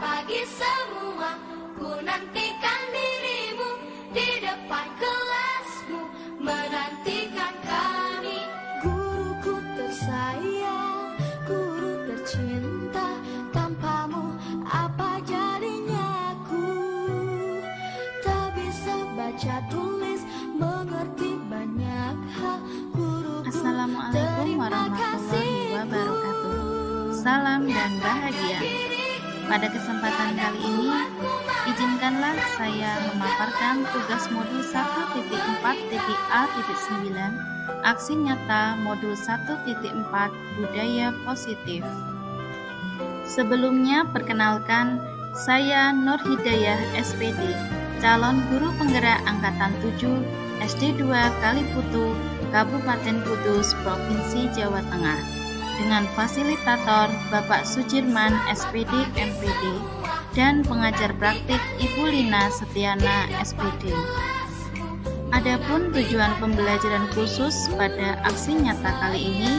pagi semua, ku nantikan dirimu di depan kelasmu, menantikan kami. Guruku tersayang, guru tercinta, tanpamu apa jadinya aku? Tak bisa baca tulis, mengerti banyak hal. Guruku, Assalamualaikum warahmatullahi wabarakatuh. Salam dan bahagia. Pada kesempatan kali ini, izinkanlah saya memaparkan tugas modul 1.4.A.9 Aksi Nyata modul 1.4 Budaya Positif. Sebelumnya, perkenalkan, saya Nur Hidayah SPD, calon guru penggerak Angkatan 7 SD 2 Kaliputu, Kabupaten Kudus, Provinsi Jawa Tengah, dengan fasilitator Bapak Sudirman SPD MPD dan pengajar praktik Ibu Lina Setiana SPD. Adapun tujuan pembelajaran khusus pada aksi nyata kali ini,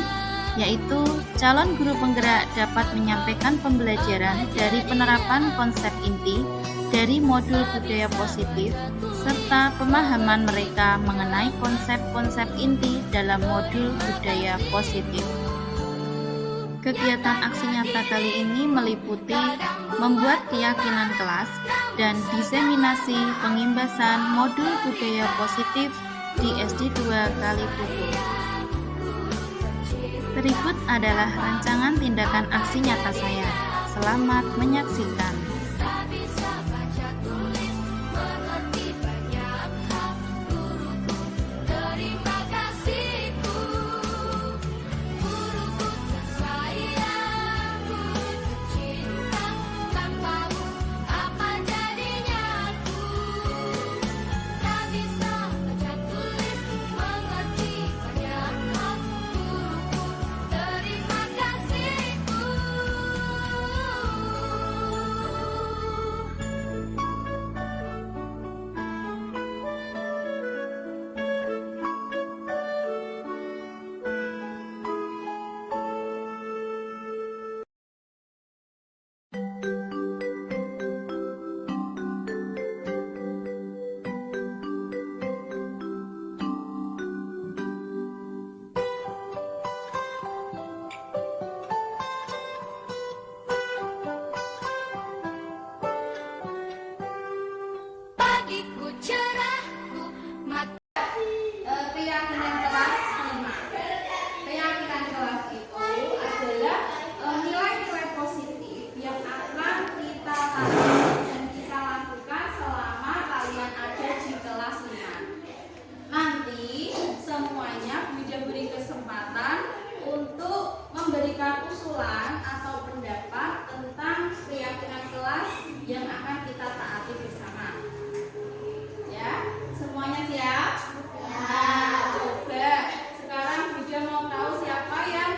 yaitu calon guru penggerak dapat menyampaikan pembelajaran dari penerapan konsep inti dari modul budaya positif serta pemahaman mereka mengenai konsep-konsep inti dalam modul budaya positif. Kegiatan aksi nyata kali ini meliputi membuat keyakinan kelas dan diseminasi pengimbasan modul budaya positif di SD 2 Kaliputu. Berikut adalah rancangan tindakan aksi nyata saya. Selamat menyaksikan. Pagiku cerahku, keyakinan kelas 5. Keyakinan kelas itu adalah nilai-nilai positif yang akan kita tanam dan kita lakukan selama kalian ada di kelas 5. Nanti semuanya Bunda beri kesempatan untuk memberikan usulan atau pendapat tentang keyakinan kelas yang akan kita taati bersama. Ya, semuanya siap? Nah, coba sekarang Bunda mau tahu siapa yang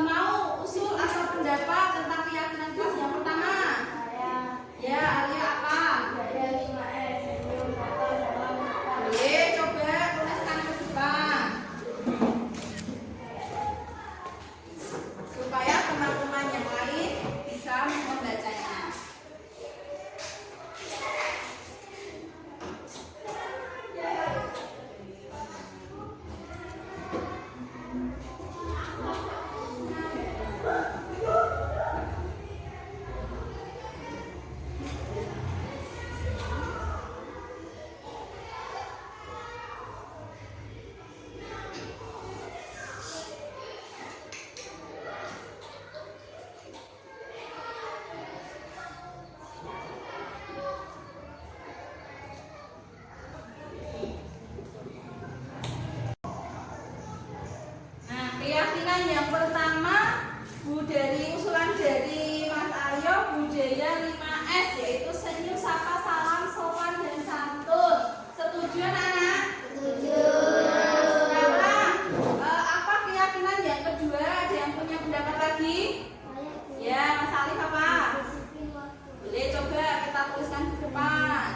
mau usul atau pendapat tentang keyakinan kelas yang pertama? Ya, Alia apa? Boleh, coba tuliskan ke depan supaya teman-teman yang lain bisa membacanya. Keyakinan yang pertama dari usulan dari Mas Aryo, budaya 5S, yaitu senyum, sapa, salam, sopan, dan santun. Setuju anak-anak? Setuju. Sekarang apa keyakinan yang kedua? Ada yang punya pendapat lagi? Ya, Mas Alif apa? Boleh, coba kita tuliskan di depan.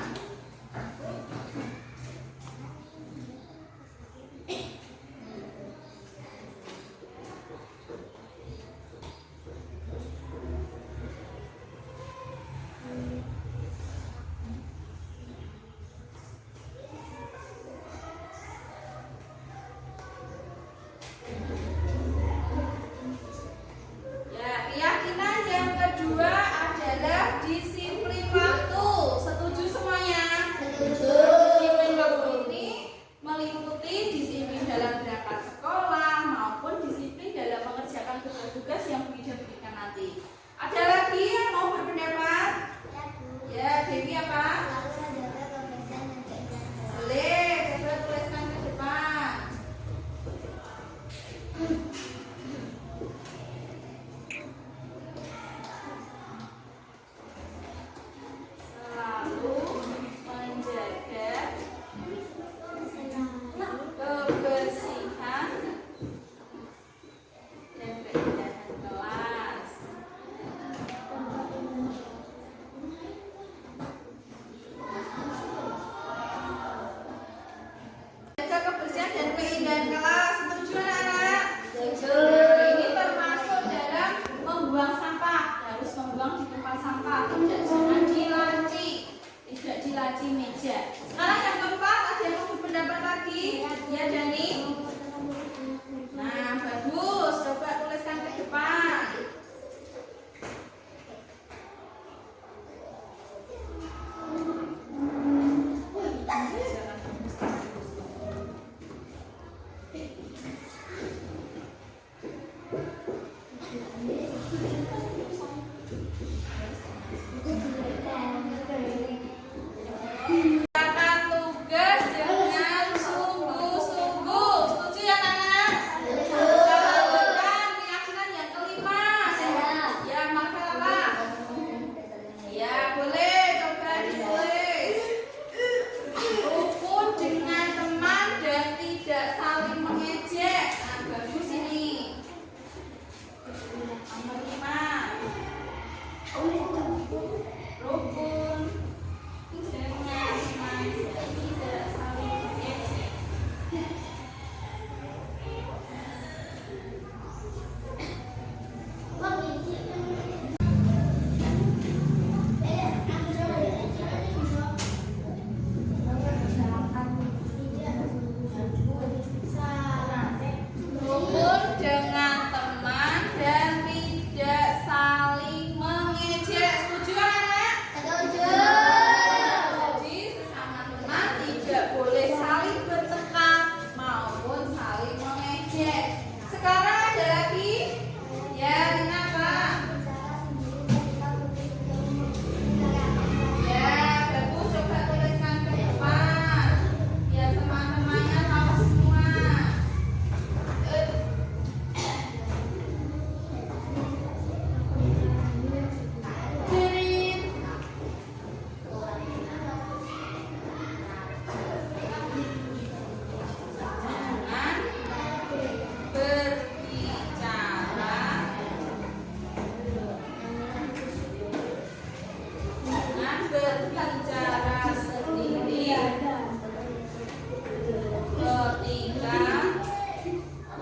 berbicara sendiri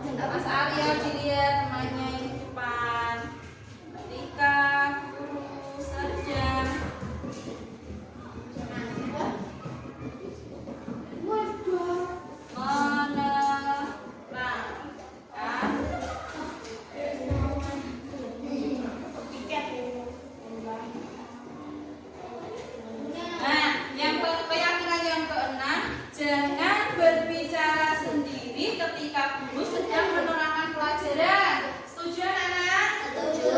ketika Mas Arya dilihat temannya yang di depan, ketika guru sedang keyakinan yang keenam, jangan berbicara sendiri ketika guru sedang menerangkan pelajaran. Setuju anak-anak? Setuju.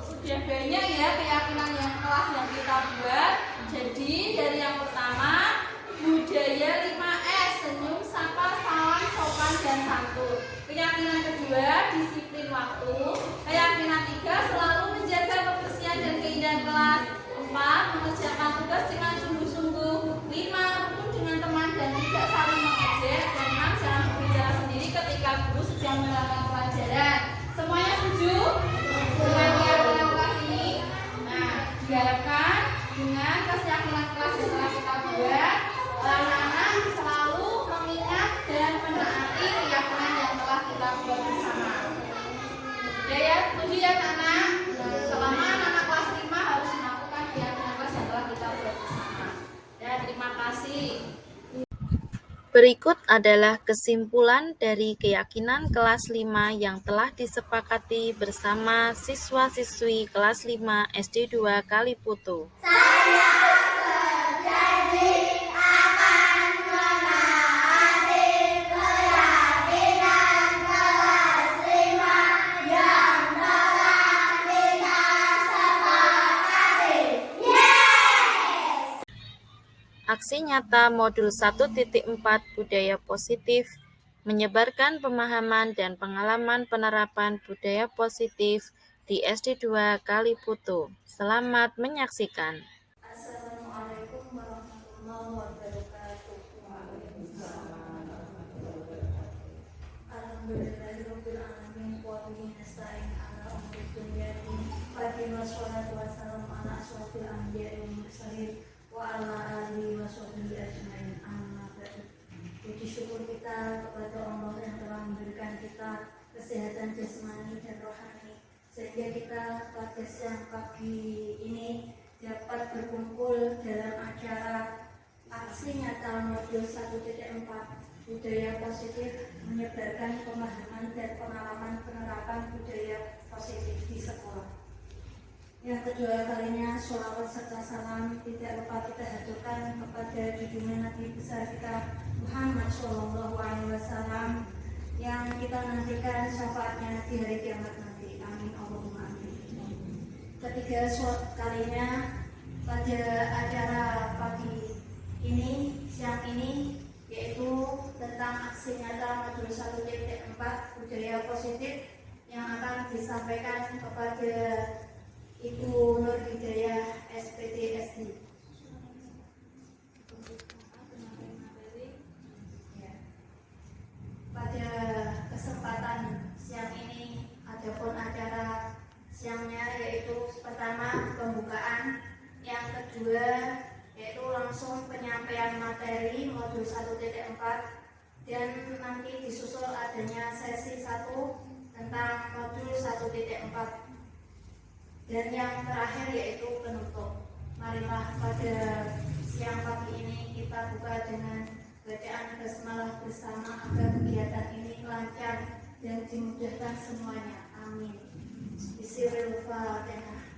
Sudah banyak ya keyakinan yang kelas yang kita buat. Jadi dari yang pertama, budaya 5S, senyum, sapa, salam, sopan, dan santun. Keyakinan kedua, disiplin waktu. Keyakinan tiga, selalu menjaga kebersihan dan keindahan kelas. 4. Mengerjakan tugas dengan sungguh-sungguh. 5. Rukun dengan teman dan tidak saling mengejek. Dan 6. Jangan berbicara sendiri ketika guru sedang menerangkan pelajaran. Semuanya setuju dengan keyakinan kelas ini? Nah, diharapkan dengan keyakinan kelas yang telah kita buat, anak-anak selalu mengingat dan menaati keyakinan yang telah kita buat bersama. Ya, setuju ya anak-anak? Selama anak-anak kelas 5 harus melakukan keyakinan kelas yang telah kita buat bersama. Ya, terima kasih. Berikut adalah kesimpulan dari keyakinan kelas 5 yang telah disepakati bersama siswa-siswi kelas 5 SD 2 Kaliputu. Aksi nyata modul 1.4 Budaya Positif menyebarkan pemahaman dan pengalaman penerapan budaya positif di SD 2 Kaliputu. Selamat menyaksikan. Assalamualaikum warahmatullahi wabarakatuh. Alhamdulillahirabbil alamin wa bihi nasta'in ala umuri dunya wa wassalatu wassalamu ala asyrofil anbiya'i wal mursalin wa ala alihi wa sahbihi ajmain. Amma ba'du. Puji syukur kita kepada Allah yang telah memberikan kita kesehatan jasmani dan rohani, sehingga kita pada siang pagi ini dapat berkumpul dalam acara aksi nyata modul 1.4 budaya positif, menyebarkan pemahaman dan pengalaman penerapan budaya positif di sekolah. Yang kedua kalinya, sholawat serta salam tidak lupa kita haturkan kepada junjungan Nabi besar kita Muhammad SAW yang kita nantikan syafaatnya di hari kiamat nanti. Amin Allahumma amin. Ketiga kalinya, pada acara pagi ini, siang ini, yaitu tentang aksi nyata modul 1.4 budaya positif yang akan disampaikan kepada Ibu Nur Hidayah SPD SD. Pada kesempatan siang ini, adapun acara siangnya yaitu pertama pembukaan, yang kedua yaitu langsung penyampaian materi modul 1.4, dan nanti disusul adanya sesi 1 tentang modul 1.4. Dan yang terakhir yaitu penutup. Marilah pada siang pagi ini kita buka dengan bacaan basmalah bersama agar kegiatan ini lancar dan dimudahkan semuanya. Amin. Bismillahirrahmanirrahim.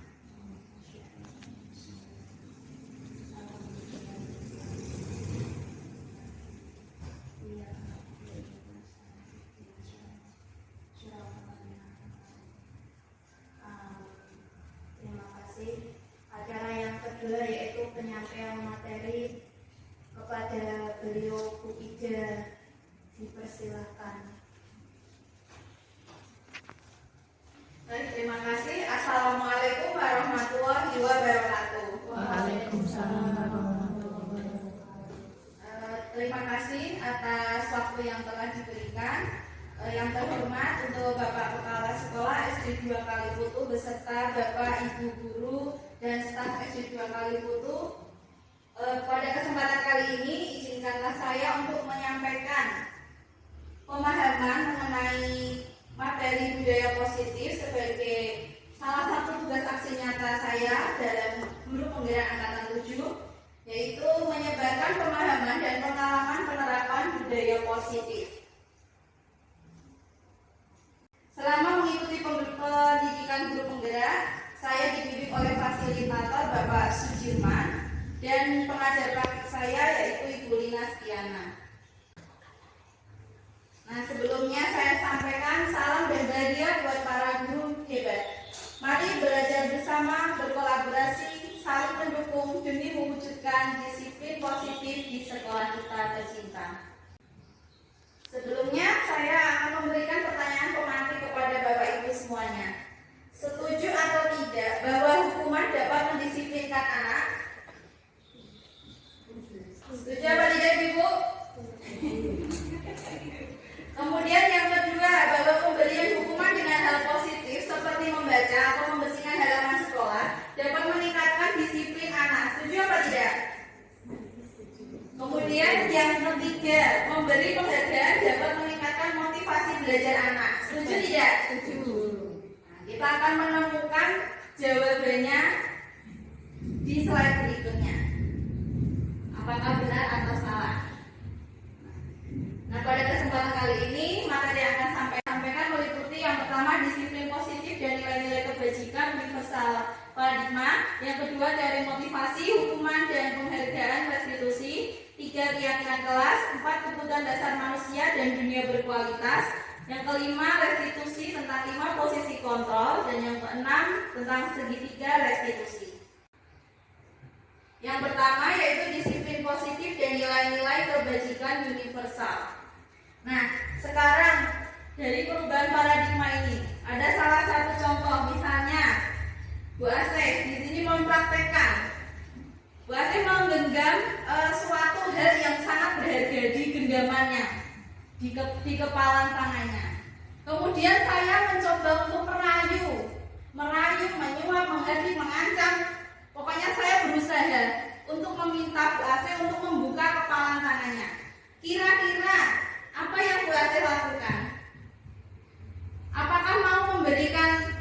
Acara yang kedua yaitu penyampaian materi kepada beliau Bu Ida, dipersilahkan. Baik, terima kasih. Assalamualaikum warahmatullahi wabarakatuh. Waalaikumsalam warahmatullahi wabarakatuh. Terima kasih atas waktu yang telah diberikan. Yang terhormat untuk Bapak Kepala Sekolah SD 2 Kaliputu beserta Bapak Ibu Guru dan staf SD 2 SD2 Kaliputu. Pada kesempatan kali ini izinkanlah saya untuk menyampaikan pemahaman mengenai materi budaya positif sebagai salah satu tugas aksi nyata saya dalam Guru Penggerak Angkatan 7, yaitu menyebarkan pemahaman dan pengalaman penerapan budaya positif. Selama mengikuti pendidikan Guru Penggerak, saya dibimbing oleh fasilitator Bapak Sudirman dan pengajar praktik saya yaitu Ibu Lina Stiana. Nah, sebelumnya saya sampaikan salam dan bahagia buat para guru hebat. Mari belajar bersama, berkolaborasi, saling mendukung demi mewujudkan disiplin positif di sekolah kita tercinta. Sebelumnya saya akan memberikan pertanyaan pemantik kepada Bapak Ibu semuanya. Setuju atau tidak bahwa hukuman dapat mendisiplinkan anak? Setuju apa tidak, Ibu? Kemudian yang kedua, bahwa pemberian hukuman dengan hal positif seperti membaca atau membersihkan halaman sekolah dapat meningkatkan disiplin anak. Setuju apa tidak? Kemudian yang ketiga, memberi penghargaan dapat meningkatkan motivasi belajar anak. Setuju tidak? Setuju. Nah, kita akan menemukan jawabannya di slide berikutnya. Apakah benar atau salah? Nah, pada kesempatan kali ini materi yang akan sampaikan meliputi yang pertama disiplin positif dan nilai-nilai kebajikan universal paradigma, yang kedua teori motivasi, hukuman dan penghargaan restitusi, 3 keyakinan kelas, 4 kebutuhan dasar manusia dan dunia berkualitas, yang kelima restitusi tentang 5 posisi kontrol, dan yang keenam tentang segitiga restitusi. Yang pertama yaitu disiplin positif dan nilai-nilai kebajikan universal. Nah, sekarang dari perubahan paradigma ini ada salah satu contoh, misalnya Bu Aseh di sini mempraktekkan. Bu Aseh menggenggam suatu hal yang sangat berharga di genggamannya, di kepalan tangannya. Kemudian saya mencoba untuk merayu, menyuap, menghadik, mengancam. Pokoknya saya berusaha untuk meminta Bu Aseh untuk membuka kepalan tangannya. Kira-kira apa yang Bu Aseh lakukan? Apakah mau memberikan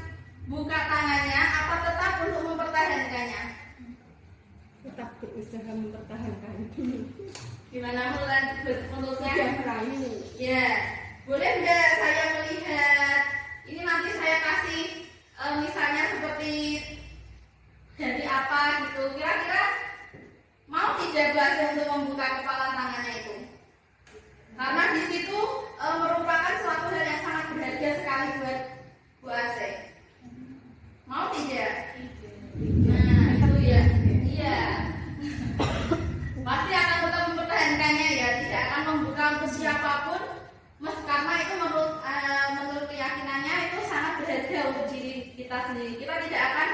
buka tangannya atau tetap untuk mempertahankannya? Tetap berusaha mempertahankan. Gimana menurutnya? Sudah merayu. Ya, boleh nggak saya melihat? Ini nanti saya kasih misalnya seperti dari apa gitu. Kira-kira mau tidak Bu Aseh untuk membuka kepala tangannya itu? Karena di situ merupakan suatu hal yang sangat berharga sekali buat Bu Aseh. Mau tidak? Nah, itu ya. Iya. Pasti akan tetap mempertahankannya ya, tidak akan membuka untuk siapapun. Karena itu menurut keyakinannya itu sangat berharga untuk diri kita sendiri. Kita tidak akan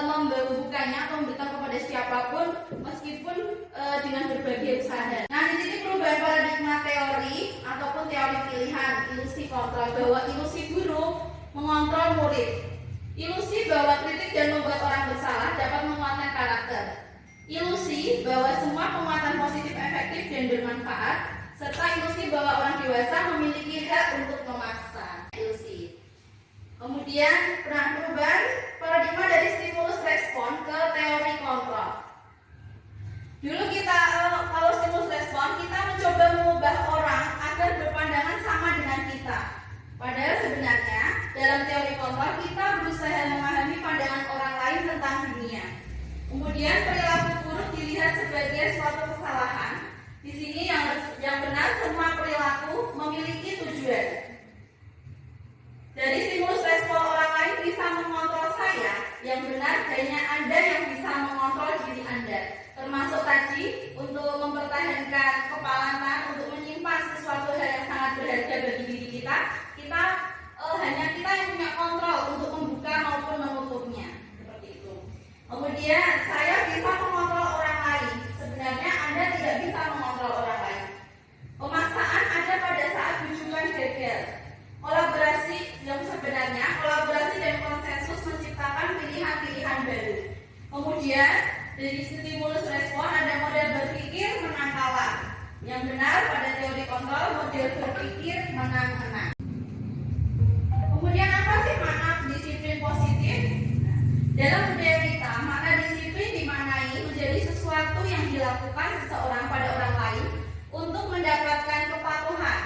membukanya atau memberikan kepada siapapun meskipun dengan berbagai usaha. Nah, di sini perubahan paradigma teori ataupun teori pilihan ilusi kontrol, bahwa ilusi guru mengontrol murid, ilusi bahwa kritik dan membuat orang bersalah dapat menguatkan karakter, ilusi bahwa semua penguatan positif efektif dan bermanfaat, serta ilusi bahwa orang dewasa memiliki hak untuk memaksa. Ilusi. Kemudian perubahan paradigma dari stimulus respon ke teori kontrol. Dulu kita kalau stimulus respon kita mencoba mengubah orang agar berpandangan sama dengan kita. Padahal sebenarnya dalam teori kontrol kita berusaha memahami pandangan orang lain tentang dunia. Kemudian perilaku buruk dilihat sebagai suatu kesalahan. Di sini yang benar semua perilaku memiliki tujuan. Dari stimulus respon orang lain bisa mengontrol saya, yang benar hanya Anda yang bisa mengontrol diri Anda. Termasuk tadi untuk mempertahankan kepalan, untuk menyimpan sesuatu hal yang sangat berharga bagi diri kita, hanya kita yang punya kontrol untuk membuka maupun menutupnya. Seperti itu. Kemudian saya bisa mengontrol orang lain. Sebenarnya Anda tidak bisa mengontrol orang lain. Pemaksaan ada pada saat bujukan gagal. Kolaborasi yang sebenarnya kolaborasi dan konsensus menciptakan pilihan-pilihan baru. Kemudian dari stimulus respon ada model berpikir menang kalah. Yang benar pada teori kontrol model berpikir menang-menang. Kemudian apa sih makna disiplin positif? Dalam budaya kita, makna disiplin dimaknai menjadi sesuatu yang dilakukan seseorang pada orang lain untuk mendapatkan kepatuhan.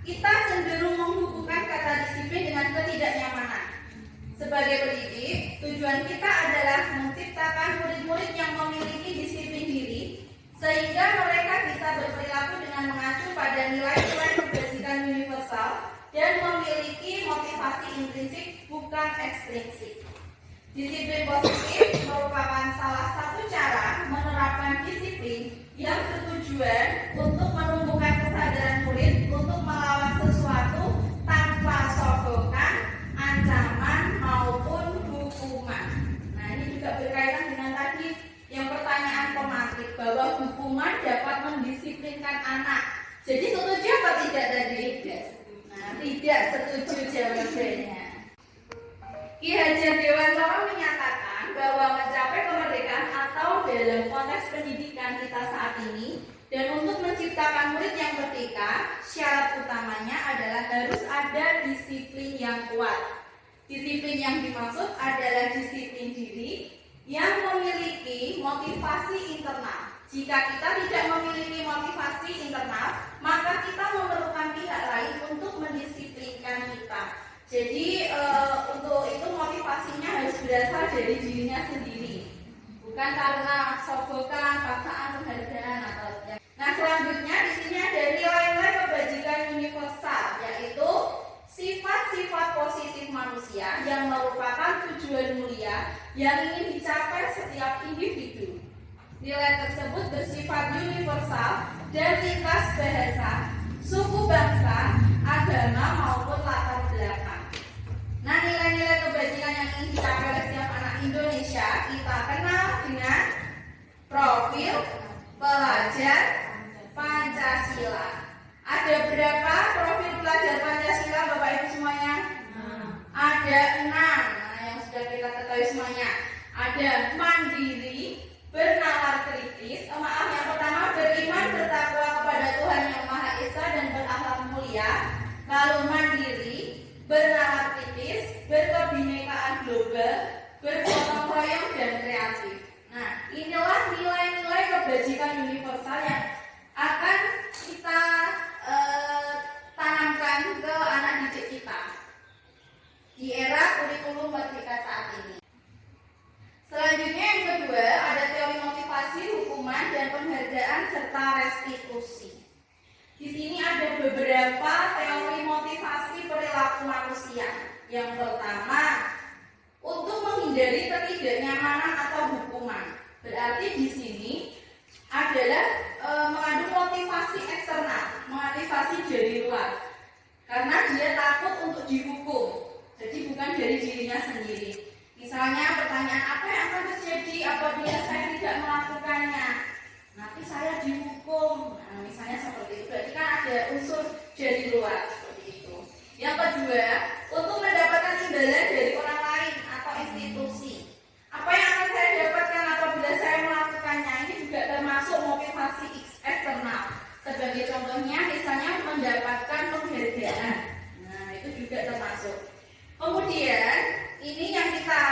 Kita cenderung menghubungkan kata disiplin dengan ketidaknyamanan. Sebagai pendidik, tujuan kita adalah menciptakan murid-murid yang memiliki disiplin diri sehingga mereka bisa berperilaku dengan mengacu pada nilai-nilai kebajikan universal dan memiliki motivasi intrinsik bukan ekstrinsik. Disiplin positif merupakan salah satu cara menerapkan disiplin yang bertujuan untuk menumbuhkan kesadaran murid untuk melawan sesuatu tanpa sogokan, ancaman maupun hukuman. Nah, ini juga berkaitan dengan tadi yang pertanyaan pematrik bahwa hukuman dapat mendisiplinkan anak. Jadi setuju apa tidak tadi? Nah, tidak setuju jawabannya. Ki Hajar Dewantara menyatakan bahwa mencapai kemerdekaan atau dalam konteks pendidikan kita saat ini dan untuk menciptakan murid yang merdeka, syarat utamanya adalah harus ada disiplin yang kuat. Disiplin yang dimaksud adalah disiplin diri yang memiliki motivasi internal. Jika kita tidak memiliki motivasi internal, maka kita memerlukan pihak lain untuk mendisiplinkan kita. Jadi untuk itu motivasinya harus berasal dari dirinya sendiri, bukan karena sogokan, paksaan, penghargaan atau ya. Nah, selanjutnya di sini ada nilai-nilai kebajikan universal, yaitu sifat-sifat positif manusia yang merupakan tujuan mulia yang ingin dicapai setiap individu. Nilai tersebut bersifat universal dan lintas bahasa, suku bangsa, agama maupun latar belakang. Nah, nilai-nilai kebajikan yang ingin dicapai oleh setiap anak Indonesia kita kenal dengan profil pelajar Pancasila. Ada berapa profil pelajar Pancasila, Bapak Ibu semuanya? Ada 6. Nah, yang sudah kita ketahui semuanya. Ada mandiri, bernalar kritis. Yang pertama beriman bertakwa kepada Tuhan Yang Maha Esa dan berakhlak mulia. Lalu mandiri, bernalar kritis, berkebinekaan global, bergotong royong dan kreatif. Nah, inilah nilai-nilai kebajikan universal yang akan kita tanamkan ke anak didik kita di era kurikulum merdeka saat ini. Selanjutnya yang kedua ada teori motivasi, hukuman, dan penghargaan serta restitusi. Di sini ada beberapa teori motivasi perilaku manusia. Yang pertama, untuk menghindari ketidaknyamanan atau hukuman. Berarti di sini adalah mengandung motivasi eksternal, motivasi dari luar. Karena dia takut untuk dihukum. Jadi bukan dari dirinya sendiri. Misalnya pertanyaan apa yang akan terjadi apabila saya tidak melakukannya? Nanti saya dihukum. Nah, misalnya seperti itu. Berarti kan ada unsur dari luar seperti itu. Yang kedua, untuk mendapatkan imbalan dari orang lain atau institusi. Apa yang akan saya dapatkan apabila saya melakukannya? Ini juga termasuk motivasi eksternal. Sebagai contohnya, misalnya mendapatkan penghargaan. Nah, itu juga termasuk. Kemudian, ini yang kita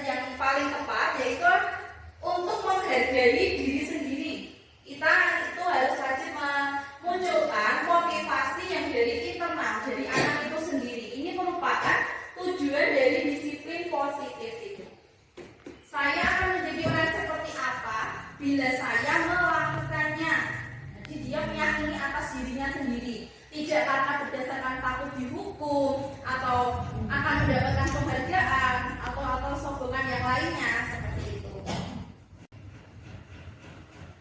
yang paling tepat yaitu untuk menghargai diri sendiri. Kita itu harus rajin memunculkan motivasi yang dari internal, dari anak itu sendiri. Ini merupakan tujuan dari disiplin positif itu. Saya akan menjadi orang seperti apa bila saya melakukannya. Jadi dia meyakini atas dirinya sendiri, tidak karena berdasarkan takut dihukum atau akan mendapatkan penghargaan atau sokongan yang lainnya seperti itu.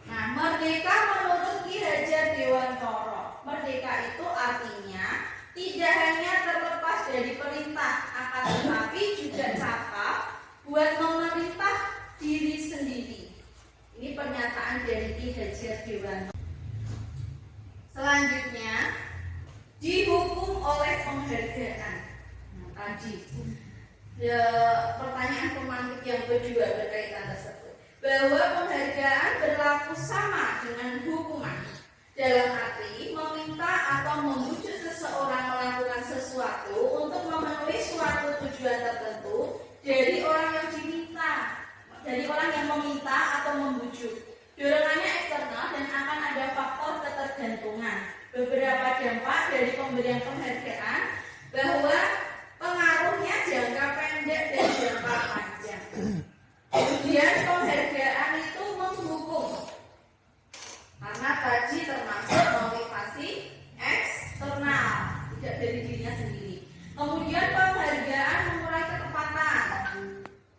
Nah, merdeka menurut Ki Hajar Dewantara, merdeka itu artinya tidak hanya terlepas dari perintah, akan tetapi juga cakap buat memerintah diri sendiri. Ini pernyataan dari Ki Hajar Dewantara. Selanjutnya, dihukum oleh penghargaan. Nah, tadi pertanyaan pemantik yang kedua berkaitan tersebut. bahwa penghargaan berlaku sama dengan hukuman. Dalam arti meminta atau membujuk seseorang melakukan sesuatu untuk memenuhi suatu tujuan tertentu dari orang yang diminta, dari orang yang meminta atau membujuk. Dorongannya eksternal dan akan ada faktor ketergantungan. Beberapa dampak dari pemberian penghargaan bahwa pengaruhnya jangka pendek dan jangka panjang. Kemudian penghargaan itu menghukum, karena tadi termasuk motivasi eksternal, tidak dari dirinya sendiri. Kemudian penghargaan mengurai ketepatan,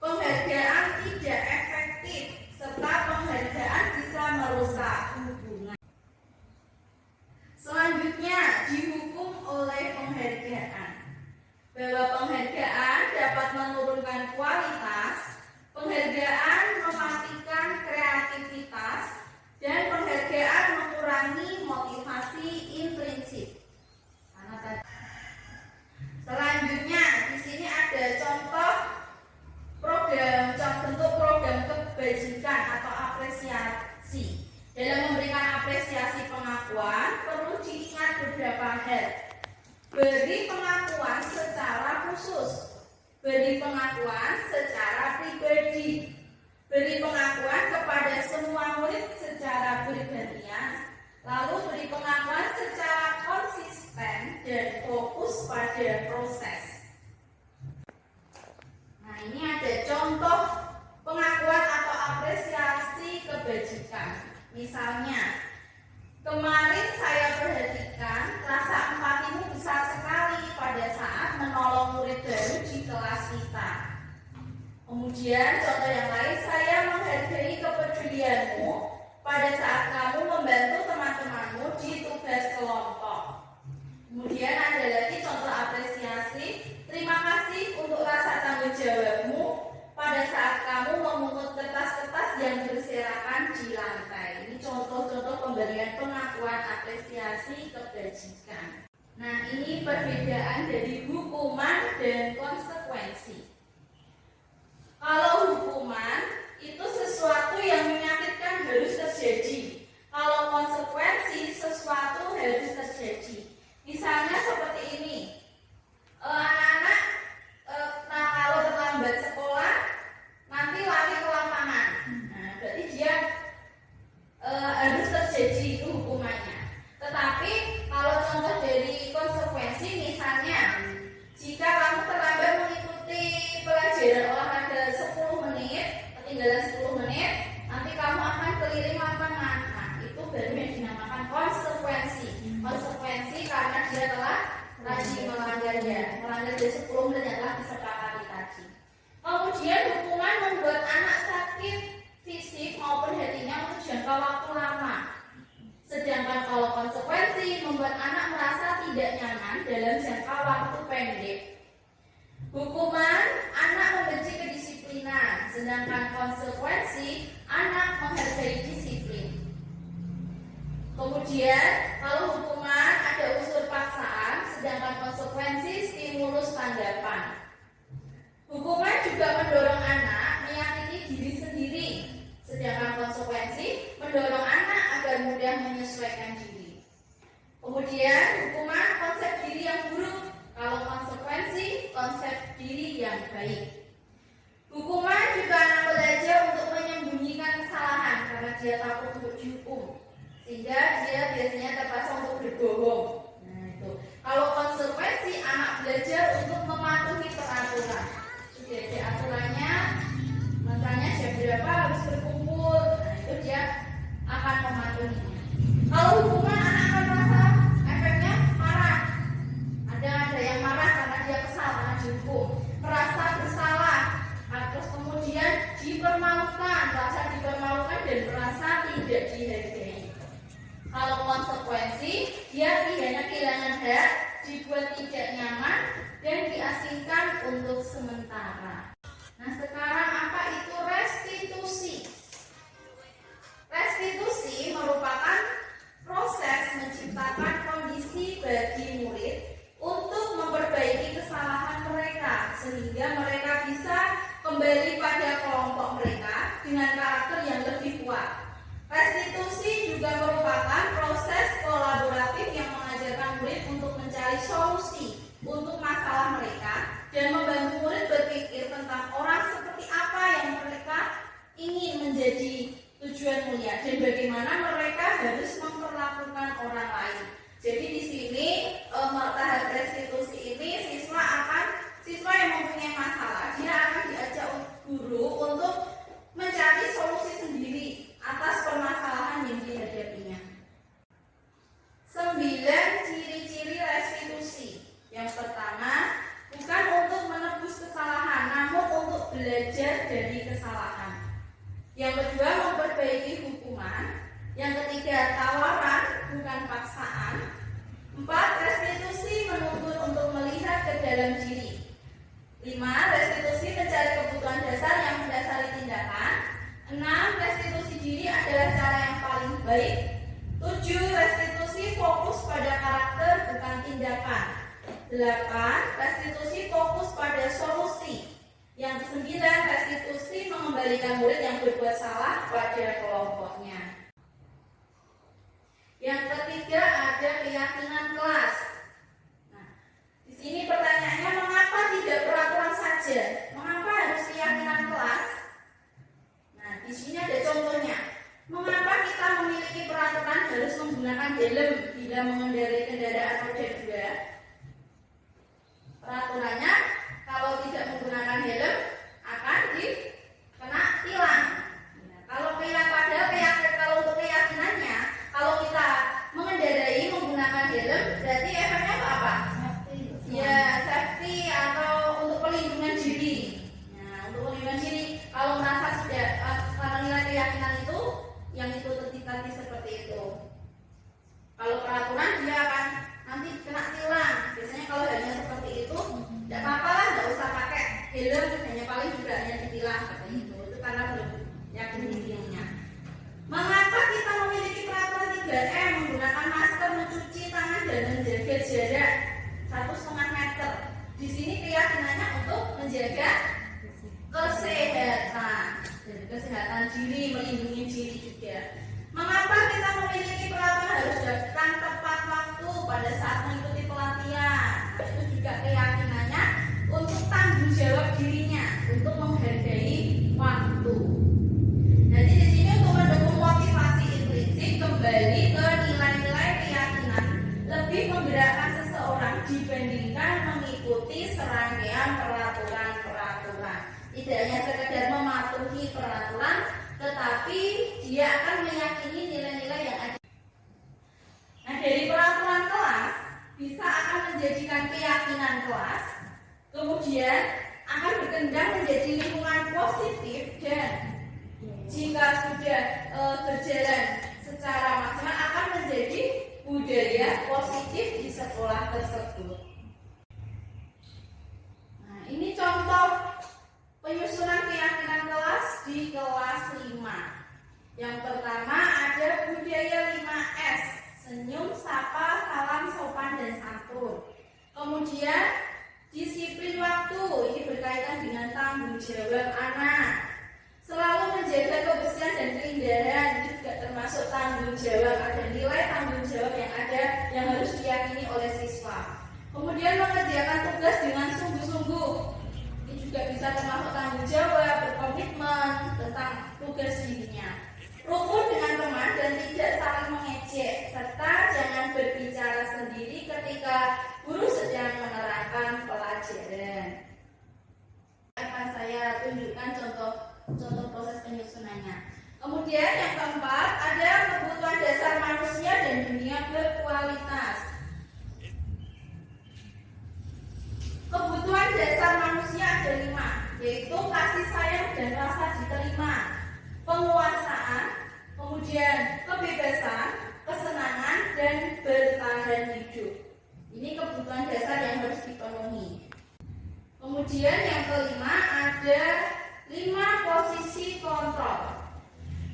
penghargaan tidak efektif, serta penghargaan bisa merusak hubungan. Selanjutnya dihukum oleh penghargaan, bahwa penghargaan dapat menurunkan kualitas, penghargaan mematikan kreativitas, dan penghargaan mengurangi motivasi intrinsik. Selanjutnya di sini ada contoh bentuk program kebajikan atau apresiasi. Dalam memberikan apresiasi pengakuan perlu diingat beberapa hal. Beri pengakuan secara khusus, beri pengakuan secara pribadi, beri pengakuan kepada semua murid secara bergantian, lalu beri pengakuan secara konsisten dan fokus pada proses. Nah, ini ada contoh pengakuan atau apresiasi kebajikan. Misalnya, kemarin saya perhatikan rasa empatimu besar sekali pada saat menolong murid baru di kelas kita. Kemudian contoh yang lain, saya menghargai kepedulianmu pada saat kamu membantu teman-temanmu di tugas kelompok. Kemudian ada lagi contoh apresiasi, terima kasih untuk rasa tanggung jawabmu pada saat kamu memungut kertas-kertas yang berserakan di lantai. Ini contoh-contoh pemberian pengakuan apresiasi kebajikan. Nah, ini perbedaan dari hukuman dan konsekuensi. Kalau hukuman itu sesuatu yang menyakitkan harus terjadi. Kalau konsekuensi sesuatu harus terjadi. Misalnya seperti ini, anak-anak kalau terlambat sekolah nanti lari ke lapangan. Nah, berarti dia harus terjadi itu hukumannya. Tetapi kalau contoh dari konsekuensi, misalnya jika kamu terlambat mengikuti pelajaran olahraga 10 menit, ketinggalan 10 menit, nanti kamu akan keliling lapangan. Nah, itu baru yang dinamakan konsekuensi. Konsekuensi karena dia telah tadi melanggar dari 10 menit yang telah disepakati tadi. Kemudian hukuman membuat anak sakit fisik maupun hatinya untuk jangka waktu lama. Sedangkan kalau konsekuensi membuat anak merasa tidak nyaman dalam jangka waktu pendek. Hukuman anak membenci kedisiplinan, sedangkan konsekuensi anak menghargai disiplin. Kemudian kalau hukuman ada unsur paksaan, sedangkan konsekuensi stimulus tanggapan. Hukuman juga mendorong anak meyakini diri sendiri, sedangkan konsekuensi mendorong anak agar mudah menyesuaikan diri. Kemudian hukuman konsep diri yang buruk, kalau konsekuensi konsep diri yang baik. Hukuman juga anak belajar untuk menyembunyikan kesalahan karena dia takut untuk dihukum, sehingga dia biasanya terpaksa untuk berbohong. Nah, itu. Kalau konsekuensi anak belajar untuk mematuhi peraturan. Sudah ada aturannya, misalnya jam berapa harus berkumpul. Nah, itu dia akan mematuhinya. Kalau hukuman anak akan merasa efeknya marah. Ada yang marah karena dia kesal karena dihukum, merasa bersalah, terus kemudian dipermalukan, merasa dipermalukan dan merasa tidak dihargai. Kalau konsekuensi, dia hanya kehilangan hak, dibuat tidak nyaman dan diasingkan untuk sementara. Nah, sekarang apa itu restitusi? Restitusi merupakan proses menciptakan kondisi bagi murid untuk memperbaiki kesalahan mereka sehingga mereka bisa kembali pada kelompok mereka dengan karakter karakter yang lebih kuat. Restitusi juga merupakan proses kolaboratif yang mengajarkan murid untuk mencari solusi untuk masalah mereka dan membantu murid berpikir tentang orang seperti apa yang mereka ingin menjadi tujuan mulia dan bagaimana mereka harus memperlakukan orang lain. Jadi di sini tahap restitusi ini siswa yang mempunyai masalah, dia akan diajak guru untuk mencari solusi sendiri atas permasalahan yang dihadapinya. 9 ciri-ciri restitusi. Yang pertama, bukan untuk menebus kesalahan, namun untuk belajar dari kesalahan. Yang kedua, memperbaiki hukuman. Yang ketiga, tawaran, bukan paksaan. 4, restitusi menuntut untuk melihat ke dalam diri. 5, restitusi mencari kebutuhan dasar yang mendasari tindakan. 6, restitusi diri adalah cara yang paling baik. 7, restitusi fokus pada karakter bukan tindakan. 8, restitusi fokus pada solusi. Yang ke-9, restitusi mengembalikan murid yang berbuat salah pada kelompoknya. Yang ketiga ada keyakinan kelas. Nah, di sini pertanyaannya, mengapa tidak peraturan saja? Mengapa harus keyakinan kelas? Nah, di sini ada contohnya. Mengapa kita memiliki peraturan harus menggunakan helm bila mengendarai kendaraan roda 2? Peraturannya, kalau tidak menggunakan helm akan dikena tilang. Nah, kalau untuk keyakinannya, kalau kita mengendarai menggunakan helm, berarti efeknya apa? Ya, safety atau untuk pelindungan diri. Nah, untuk pelindungan diri, kalau merasa sudah menilai keyakinan itu, yang itu tadi seperti itu. Kalau peraturan dia akan nanti kena tilang. Biasanya kalau hanya seperti itu, tidak apa-apa lah, tidak usah pakai helm, hanya paling juga hanya ditilang seperti itu. Itu karena belum yakin dirinya. Mengapa kita memiliki peraturan 3M, menggunakan masker, mencuci tangan dan menjaga jarak 1,5 meter? Di sini keyakinannya untuk menjaga kesehatan diri, melindungi diri juga. Mengapa kita memiliki peraturan harus datang tepat waktu pada saat mengikuti pelatihan? Nah, itu juga keyakinannya untuk tanggung jawab dirinya, untuk menghargai waktu. Jadi di sini untuk mendukung motivasi intrinsik, kembali ke nilai-nilai keyakinan, lebih menggerakkan seseorang dibandingkan mengikuti serangkaian peraturan-peraturan. Tidak hanya sekedar mematuhi peraturan, tetapi dia akan meyakini nilai-nilai yang ada. Nah, dari peraturan kelas bisa akan menjadikan keyakinan kelas, kemudian akan berkembang menjadi lingkungan positif, dan jika sudah berjalan secara maksimal akan menjadi budaya positif di sekolah tersebut. Nah, ini contoh penyusunan keyakinan kelas di kelas 5. Yang pertama ada budaya 5S, senyum, sapa, salam, sopan, dan santun. Kemudian disiplin waktu, ini berkaitan dengan tanggung jawab anak. Selalu menjaga kebersihan dan keindahan, itu juga termasuk tanggung jawab. Ada nilai tanggung jawab yang ada yang harus diyakini oleh siswa. Kemudian mengerjakan tugas dengan sungguh-sungguh, ini juga bisa termasuk tanggung jawab, berkomitmen tentang tugas dirinya. Rukun dengan teman dan tidak saling mengejek, serta jangan berbicara sendiri ketika guru sedang menerangkan pelajaran. Akan saya tunjukkan contoh proses penyusunannya. Kemudian yang keempat ada kebutuhan dasar manusia dan dunia berkualitas. Kebutuhan dasar manusia ada 5, yaitu kasih sayang dan rasa diterima, penguasaan, kemudian kebebasan, kesenangan, dan bertahan hidup. Ini kebutuhan dasar yang harus dipenuhi. Kemudian yang kelima ada 5 posisi kontrol,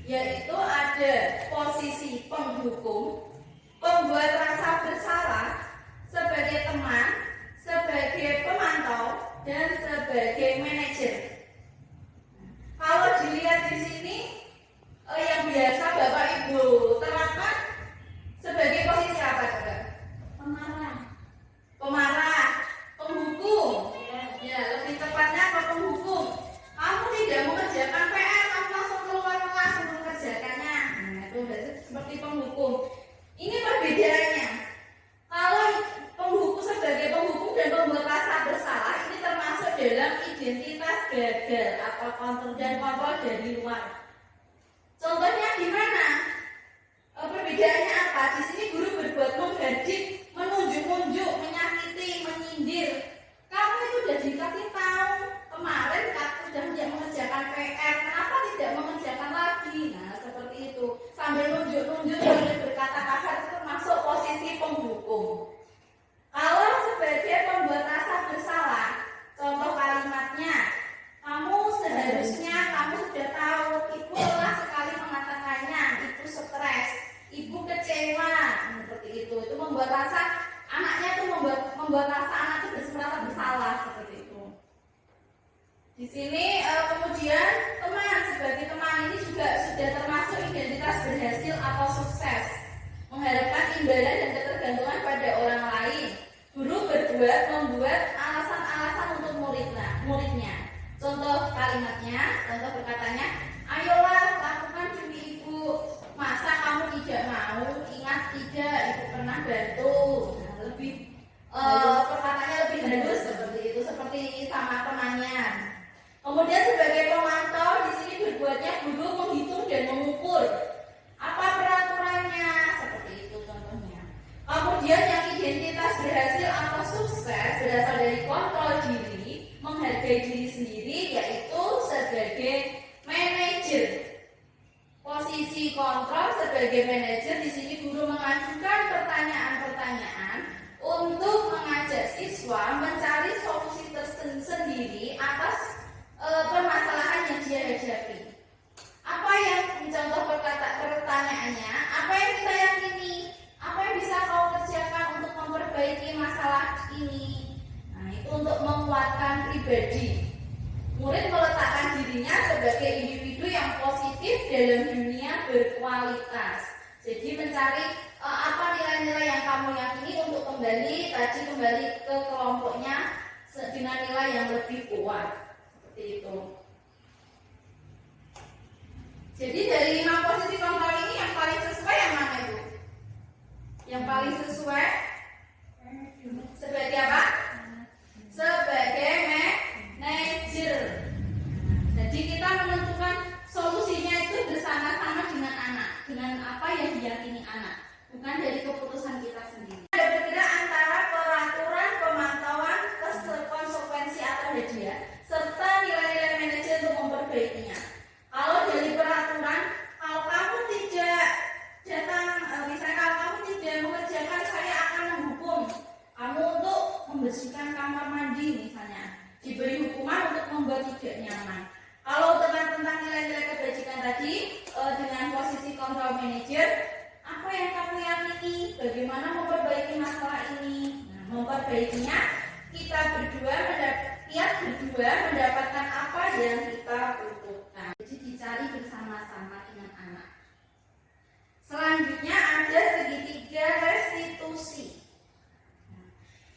yaitu ada posisi penghukum, pembuat rasa bersalah, sebagai teman, sebagai pemantau, dan sebagai manajer. Kalau dilihat di sini, Contohnya gimana? Perbedaannya apa? Di sini guru berbuat menghardik, menunjuk-nunjuk, menyakiti, menyindir. Kamu itu udah dikasih tahu kemarin sudah tidak mengerjakan PR, kenapa tidak mengerjakan lagi? Nah, seperti itu. Sambil nunjuk-nunjuk, sambil berkata kasar itu termasuk posisi penghukum. Kalau sebagai pembuat rasa bersalah, contoh kalimatnya, kamu seharusnya kamu sudah tahu, ibu lelah sekali mengatakannya, ibu stres, ibu kecewa, seperti itu. Itu membuat rasa anaknya itu membuat rasa anak itu merasa bersalah, seperti itu. Di sini kemudian teman, sebagai teman ini juga sudah termasuk identitas berhasil atau sukses, mengharapkan imbalan dan ketergantungan pada orang lain. Guru membuat alasan-alasan untuk muridnya. Contoh kalimatnya, contoh perkataannya, ayolah lakukan demi ibu. Masa kamu tidak mau? Ingat tidak, ibu pernah bantu. Nah, lebih perkataannya lebih halus seperti itu, seperti sama temannya. Kemudian sebagai pemantau di sini berbuatnya guru menghitung dan mengukur apa peraturannya, seperti itu contohnya. Kemudian yang identitas berhasil atau sukses berasal dari kontrol diri, menghargai diri sendiri, yaitu sebagai manajer. Posisi kontrol sebagai manajer di sini guru mengajukan pertanyaan-pertanyaan untuk mengajak siswa mencari solusi tersendiri atas permasalahan yang dia hadapi. Apa yang contoh pertanyaannya? Apa yang kita yakini? Apa yang bisa kau kerjakan untuk memperbaiki masalah ini? Nah, itu untuk menguatkan pribadi. Murid meletakkan dirinya sebagai individu yang positif dalam dunia berkualitas. Jadi mencari apa nilai-nilai yang kamu yakini untuk kembali ke kelompoknya dengan nilai yang lebih kuat. Seperti itu. Jadi dari 5 posisi kontrol ini yang paling sesuai yang mana, Ibu? Yang paling sesuai sebagai apa? Sebagai manajer. Jadi kita menentukan solusinya itu bersama-sama dengan anak, dengan apa yang diyakini anak, bukan dari keputusan kita sendiri. Ada bergerak antara peraturan, pemantauan, konsekuensi atau hadiah, serta nilai-nilai manajer untuk memperbaikinya. Kalau dari peraturan, kalau kamu tidak datang, misalnya kalau kamu tidak mengerjakan, saya akan menghukum kamu untuk membersihkan kamar mandi misalnya, diberi hukuman untuk membuat tidak nyaman. Kalau tentang nilai-nilai kebajikan tadi, dengan posisi kontrol manajer, apa yang kamu yakini, bagaimana memperbaiki masalah ini. Nah, memperbaikinya kita berdua mendapatkan apa yang kita butuhkan. Jadi dicari bersama-sama dengan anak. Selanjutnya ada segitiga restitusi.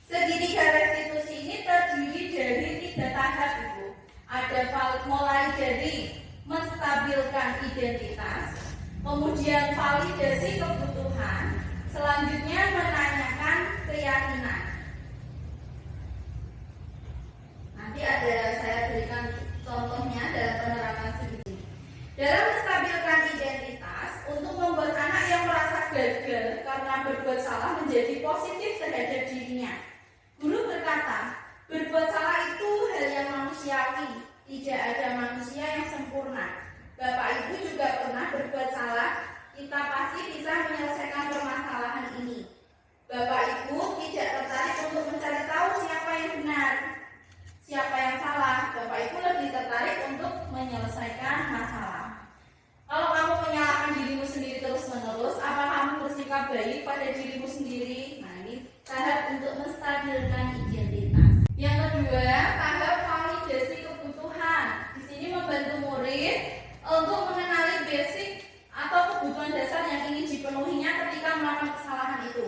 Segitiga restitusi ini terdiri dari 3 tahap, Ibu. Ada mulai dari menstabilkan identitas, kemudian validasi kebutuhan, selanjutnya menanyakan keyakinan. Nanti saya berikan contohnya dalam penerapan segini. Dalam menstabilkan identitas, untuk membuat anak yang merasa gagal karena berbuat salah menjadi positif terhadap dirinya. Guru berkata, berbuat salah itu hal yang manusiawi, tidak ada manusia yang sempurna. Bapak Ibu juga pernah berbuat salah, kita pasti bisa menyelesaikan permasalahan ini. Bapak Ibu tidak tertarik untuk mencari tahu siapa yang benar, siapa yang salah. Bapak Ibu lebih tertarik untuk menyelesaikan masalah. Kalau kamu menyalahkan dirimu sendiri terus-menerus, apa kamu bersikap baik pada dirimu sendiri? Nah, ini tahap untuk menstabilkan identitas. Yang kedua, tahap validasi kebutuhan. Di sini membantu murid untuk mengenali basic atau kebutuhan dasar yang ingin dipenuhinya ketika melakukan kesalahan itu.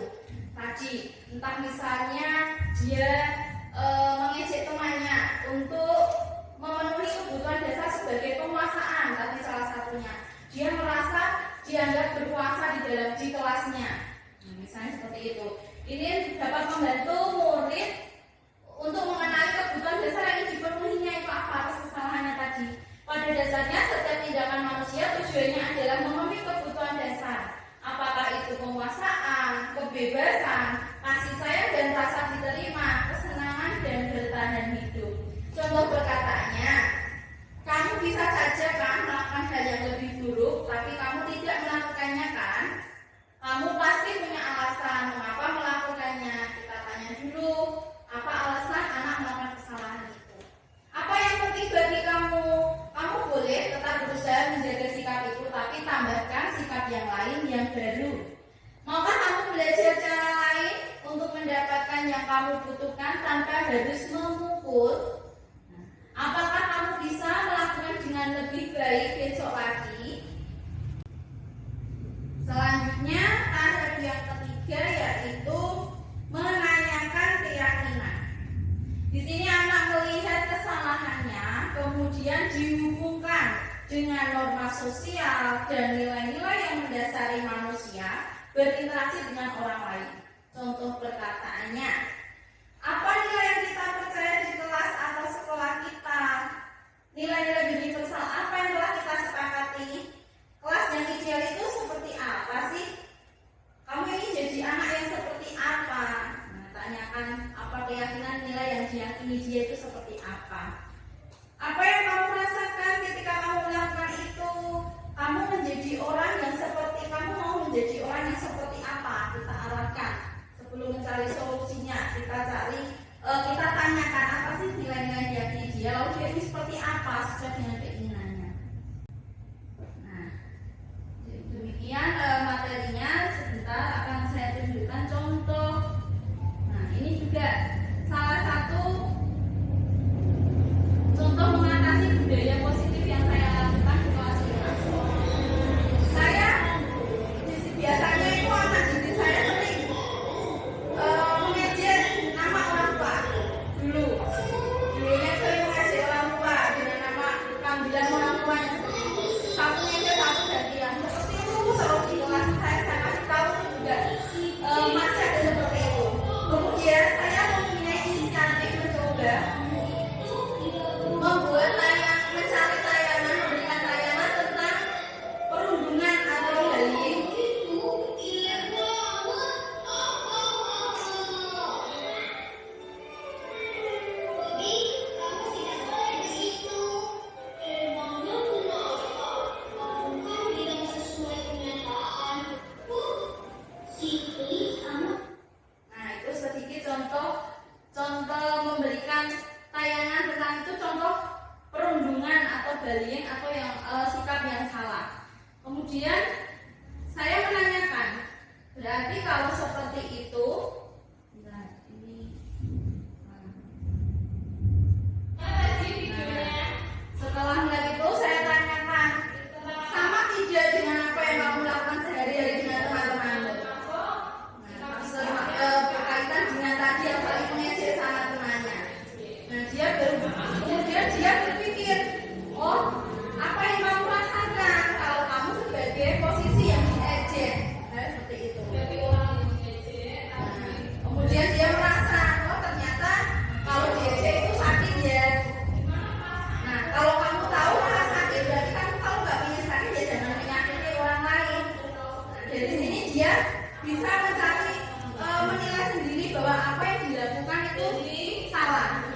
Tadi, entah misalnya dia mengejek temannya untuk memenuhi kebutuhan dasar sebagai penguasaan, tadi salah satunya. Dia merasa dianggap berkuasa di kelasnya. Nah, misalnya seperti itu. Ini dapat membantu murid untuk mengenali kebutuhan dasar yang ingin dipenuhinya itu apa atas kesalahannya tadi. Pada dasarnya setiap tindakan manusia tujuannya adalah kedewasaan, kebebasan, kasih sayang dan rasa diterima, kesenangan dan bertahan hidup. Contoh perkataannya, kamu bisa saja kan melakukan hal yang lebih buruk, tapi kamu tidak melakukannya kan? Kamu pasti punya alasan mengapa melakukannya. Kita tanya dulu, apa alasan anak melakukan kesalahan itu? Apa yang penting bagi kamu? Kamu boleh tetap berusaha menjaga sikap itu, tapi tambahkan sikap yang lain yang baru. Maukah kamu belajar cara lain untuk mendapatkan yang kamu butuhkan tanpa harus memukul? Apakah kamu bisa melakukan dengan lebih baik besok lagi? Selanjutnya, tahap yang ketiga yaitu menanyakan keyakinan. Di sini anak melihat kesalahannya, kemudian dihubungkan dengan norma sosial dan nilai-nilai yang mendasari manusia berinteraksi dengan orang lain. Contoh perkataannya, apa nilai yang kita percaya di kelas atau sekolah kita? Nilai-nilai universal apa yang telah kita sepakati? Kelas yang ideal itu seperti apa sih? Kamu ini jadi anak yang seperti apa? Nah, tanyakan apa keyakinan nilai yang diyakini dia itu seperti apa. Apa yang kamu rasakan ketika kamu melakukan itu? Kamu menjadi orang yang seperti, kamu mau menjadi orang yang seperti apa? Kita arahkan. Sebelum mencari solusinya, kita tanyakan apa sih nilai-nilai yang diyakini dia, lalu dia ini seperti apa sesuai dengan keinginannya. Nah, demikian materinya. Sebentar akan saya tunjukkan contoh. Nah, ini juga salah satu contoh mengatasi budaya positif yang saya lakukan di kelas 5. Saya biasanya itu anak didik saya sering mengejek nama orang tua. Dulunya sering mengejek orang tua dengan nama panggilan orang tuanya seperti itu. Satu ngejek, satu gantian. Seperti itu terus di kelas saya kasih tahu juga masih ada seperti itu. Kemudian saya mempunyai inisiatif mencoba membuat mencari tayangan, memberikan tayangan tentang perundungan atau bullying. Nah, itu sedikit contoh memberikan tayangan tentang itu, contoh perundungan atau bullying atau yang sikap yang salah. Kemudian saya menanyakan, berarti kalau seperti itu, setelah melihat itu saya tanyakan, sama tidak dengan apa yang kamu lakukan sehari-hari dengan teman-teman? Berkaitan dengan tadi yang saling mengejek sama temannya. Nah, kemudian dia berpikir, oh, apa yang kamu rasakan kalau kamu sebagai posisi yang diejek? Nah, seperti itu. Kemudian dia merasa, oh ternyata kalau diejek itu sakit ya. Nah, kalau kamu tahu rasa sakit, berarti kamu tahu nggak punya sakit ya, jangan menyakiti orang lain. Nah, dari sini dia bisa menilai sendiri bahwa apa yang dilakukan itu salah.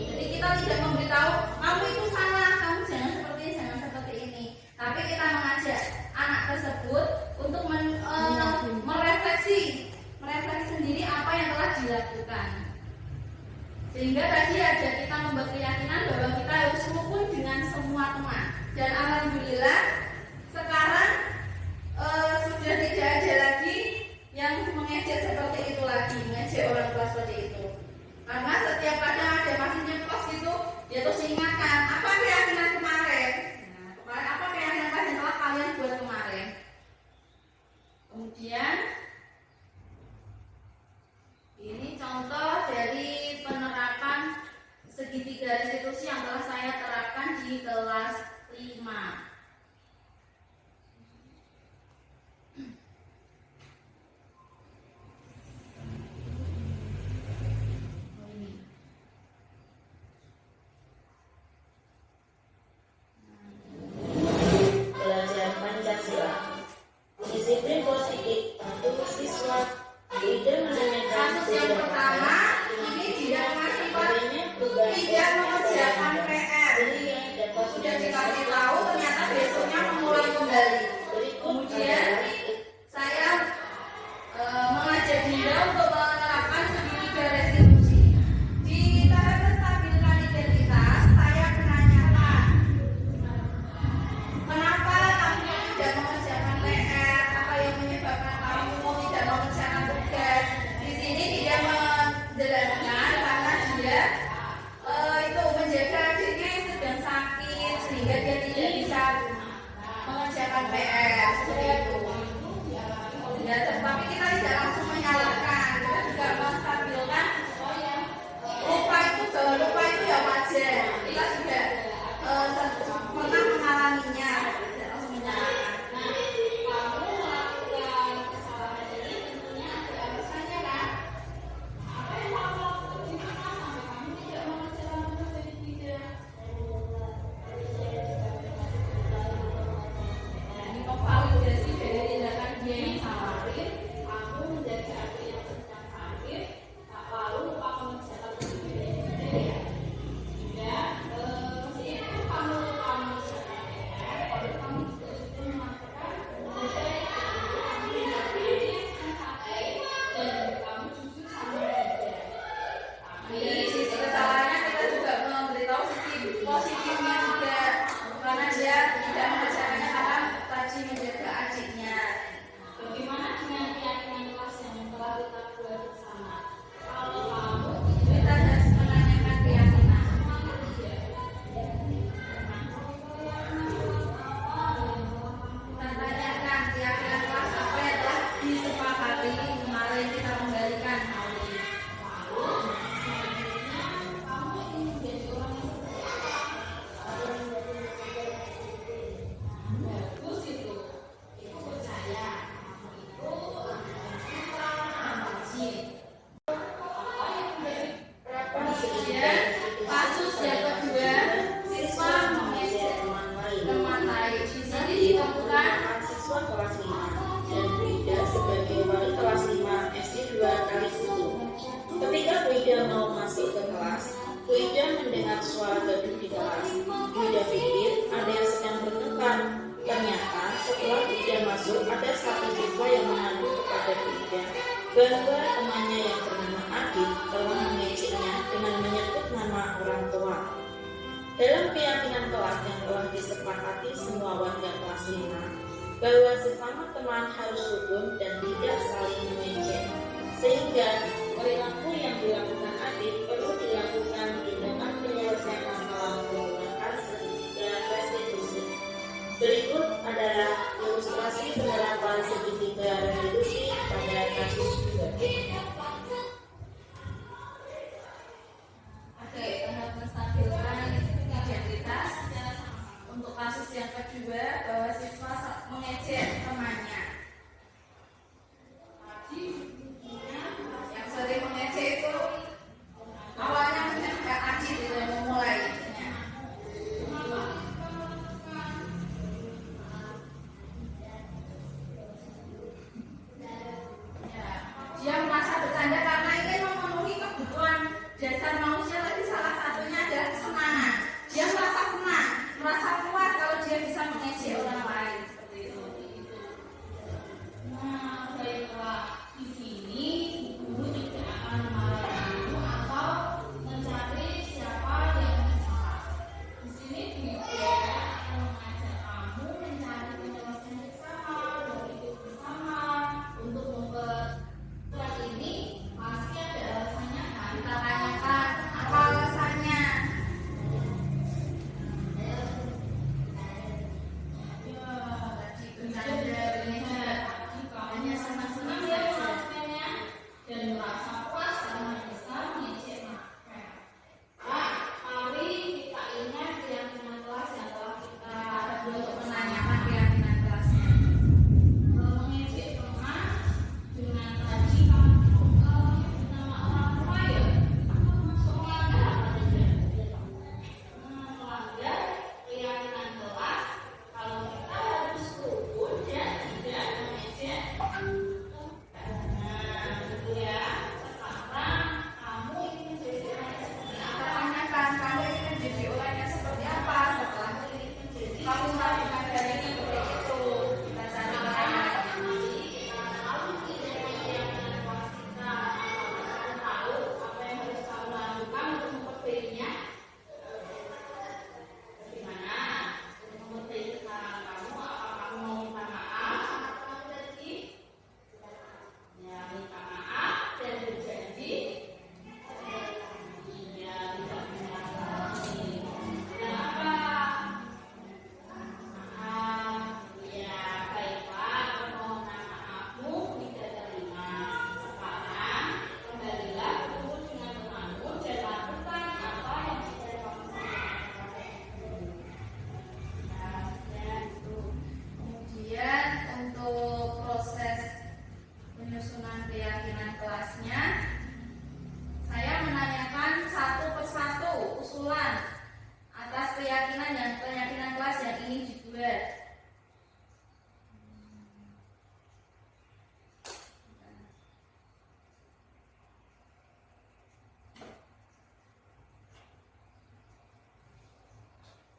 Jadi kita tidak memberitahu kamu itu salah, kamu jangan seperti ini. Tapi kita mengajak anak tersebut untuk merefleksi sendiri apa yang telah dilakukan. Sehingga tadi ada kita membuat keyakinan bahwa kita harus rukun dengan semua teman. Dan alhamdulillah sekarang sudah tidak ada lagi yang mengejek seperti itu lagi, mengejek orang tua seperti itu. Karena setiap kadang ada masih nyeplos gitu, dia terus ingatkan apa keyakinan kemarin. Nah, apa keyakinan yang telah kalian buat kemarin. Kemudian ini contoh dari penerapan segitiga restitusi yang telah saya terapkan di kelas 5. mengerjakan PR seperti itu. Ya, tetapi kita tidak langsung menyalahkan, kita juga menstabilkan. Lupa itu ya wajar. Kita juga pernah mengalaminya, tidak langsung menyalahkan. Kamu melakukan kesalahan ini tentunya ada alasannya kan? Apa yang kamu lakukan di mana sampai kamu tidak mengerjakan tugas jadi tidak? Ini validasi dari tindakan dia yang salah. Kamu menjadi adik yang sedang sakit, lalu lupa mengerjakan tugas jadi tidak. Meskipun kamu lupa mengerjakan PR, kalau kamu juga sudah melakukan budaya yang sedang sakit dan kamu jujur sama dia. Tapi sisi kesalahannya kita juga memberitahu sisi positifnya juga, karena dia tidak mengerjakannya karena rajin menjaga adiknya. Bagaimana dengan keyakinan kelas yang telah kita buat bersama? Kalau kamu kita harus menanyakan keyakinan semuanya tidak. Kita tanyakan keyakinan kelas apa yang telah disepakati kemarin kita kembalikan hal ini. Kamu ingin menjadi orang yang bagus itu percaya itu rajin. Kemudian kasus yang kedua, siswa mengejek teman lain. Di sini ditemukan siswa kelas 5 dan Wida sebagai wali kelas 5 SD 2 kali itu. Ketika Wida mau masuk ke kelas, Wida mendengar suara gaduh di kelas. Wida pikir ada yang sedang bertengkar. Ternyata setelah Wida masuk, ada satu siswa yang mengadu kepada Wida bahwa temannya yang bernama Adit telah mengejeknya dengan menyebut nama orang tua. Dalam keyakinan kelas yang telah disepakati semua warga kelas 5, bahwa sesama teman harus rukun dan tidak saling mengejek, sehingga perilaku yang dilakukan Adit perlu dilakukan tindakan penyelesaian masalah menggunakan segitiga restitusi. Berikut adalah ilustrasi penerapan segitiga restitusi pada kasus 2. Oke, tahap menstabilkan identitas. Untuk kasus yang kedua, bahwa siswa mengejek temannya. Yang sering mengejek itu awalnya mungkin nggak Ajit tidak memulai. Dia merasa bercanda karena ingin memenuhi kebutuhan dasar manusia, tapi salah satunya adalah kesenangan. Dia merasa senang, merasa puas kalau dia bisa mengejek orang lain seperti itu.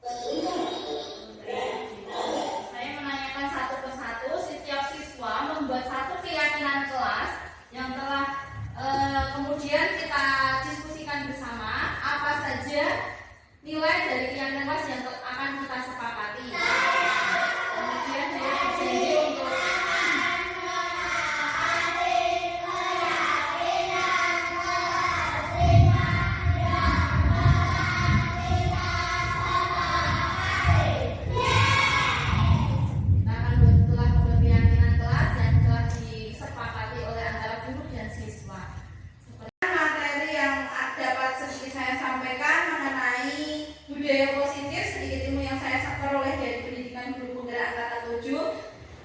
Saya menanyakan satu persatu, setiap siswa membuat satu keyakinan kelas yang telah kemudian kita diskusikan bersama apa saja nilai dari keyakinan kelas yang akan kita sepakati. Kemudian dia berjanji untuk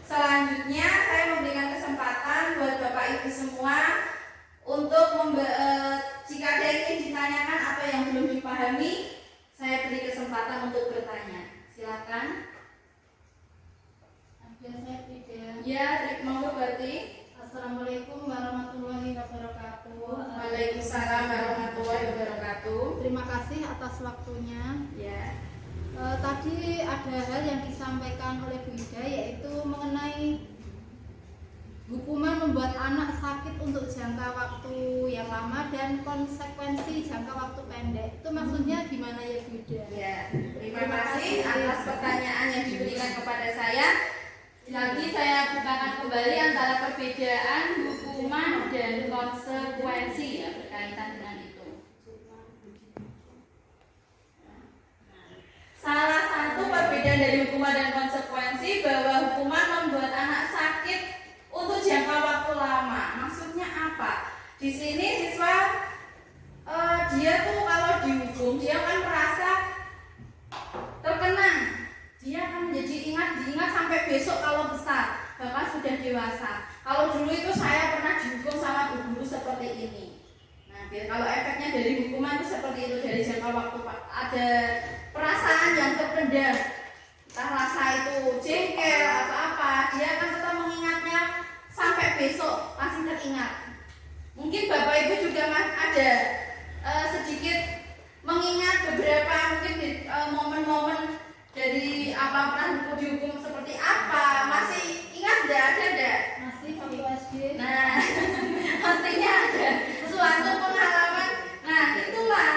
selanjutnya saya memberikan kesempatan buat Bapak Ibu semua untuk jika ada yang ingin ditanyakan atau yang belum dipahami, saya beri kesempatan untuk bertanya. Silakan. Ya, monggo berarti. Assalamualaikum warahmatullahi wabarakatuh. Waalaikumsalam warahmatullahi wabarakatuh. Terima kasih atas waktunya. Ya. Tadi ada hal yang disampaikan oleh Bu Ida, yaitu mengenai hukuman membuat anak sakit untuk jangka waktu yang lama dan konsekuensi jangka waktu pendek. Itu maksudnya gimana ya Bu Ida? Ya, terima kasih atas pertanyaan yang diberikan kepada saya. Lagi saya bukakan kembali antara perbedaan hukuman dan konsekuensi ya, berkaitan dengan itu. Salah satu perbedaan dari hukuman dan konsekuensi bahwa hukuman membuat anak sakit untuk jangka waktu lama. Maksudnya apa? Di sini siswa dia tuh kalau dihukum dia kan merasa terkenang. Dia akan menjadi diingat sampai besok kalau besar, bahkan sudah dewasa. Kalau dulu itu saya pernah dihukum sama guru seperti ini. Nah, kalau efeknya dari hukuman itu seperti itu, dari jangka waktu ada perasaan yang terpendam, entah rasa itu jengkel atau apa, dia akan tetap mengingatnya sampai besok masih teringat. Mungkin Bapak Ibu juga ada sedikit mengingat beberapa mungkin momen-momen dari apa pernah dihukum seperti apa, masih ingat ada? Masih waktu SD. Nah, pastinya ada suatu pengalaman. Nah, itulah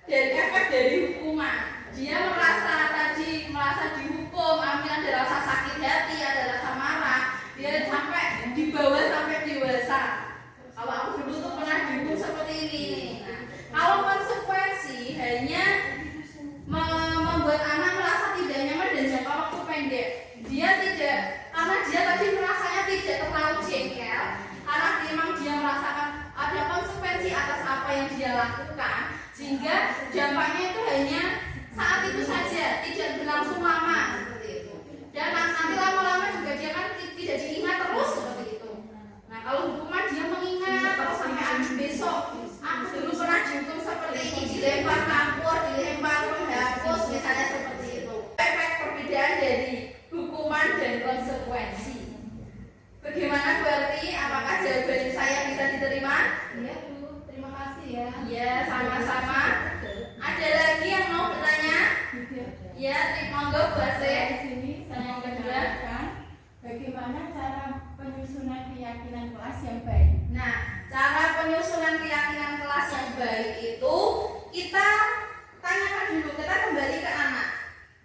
dari efek dari hukuman. Dia merasa dihukum, ada rasa sakit hati, ada rasa marah. Dia sampai dibawa sampai dewasa. Kalau aku dulu tuh pernah dihukum seperti ini. Nah, kalau konsekuensi hanya membuat anak merasa tidak nyaman dan jangka waktu pendek. Karena dia tadi merasanya tidak terlalu jengkel, karena memang dia merasakan ada konsekuensi atas apa yang dia lakukan, sehingga dampaknya itu hanya saat itu saja, tidak berlangsung lama seperti itu. Dan nanti lama-lama juga dia kan tidak diingat terus seperti itu. Nah, kalau hukuman dia mengingat terus sampai besok. Aku dulu pernah dihukum seperti ini, dilempar kampur, dilempar menghapus, misalnya seperti itu. Efek perbedaan dari hukuman dan konsekuensi. Bagaimana berarti? Apakah jawaban saya bisa diterima? Iya Bu, terima kasih ya. Ya, sama-sama. Ada lagi yang mau bertanya? Ya, monggo Bu Asri. Di sini saya Yang akan kedua. menjelaskan bagaimana cara penyusunan keyakinan kelas yang baik. Nah, cara penyusunan keyakinan kelas yang baik itu kita tanyakan dulu, kita kembali ke anak.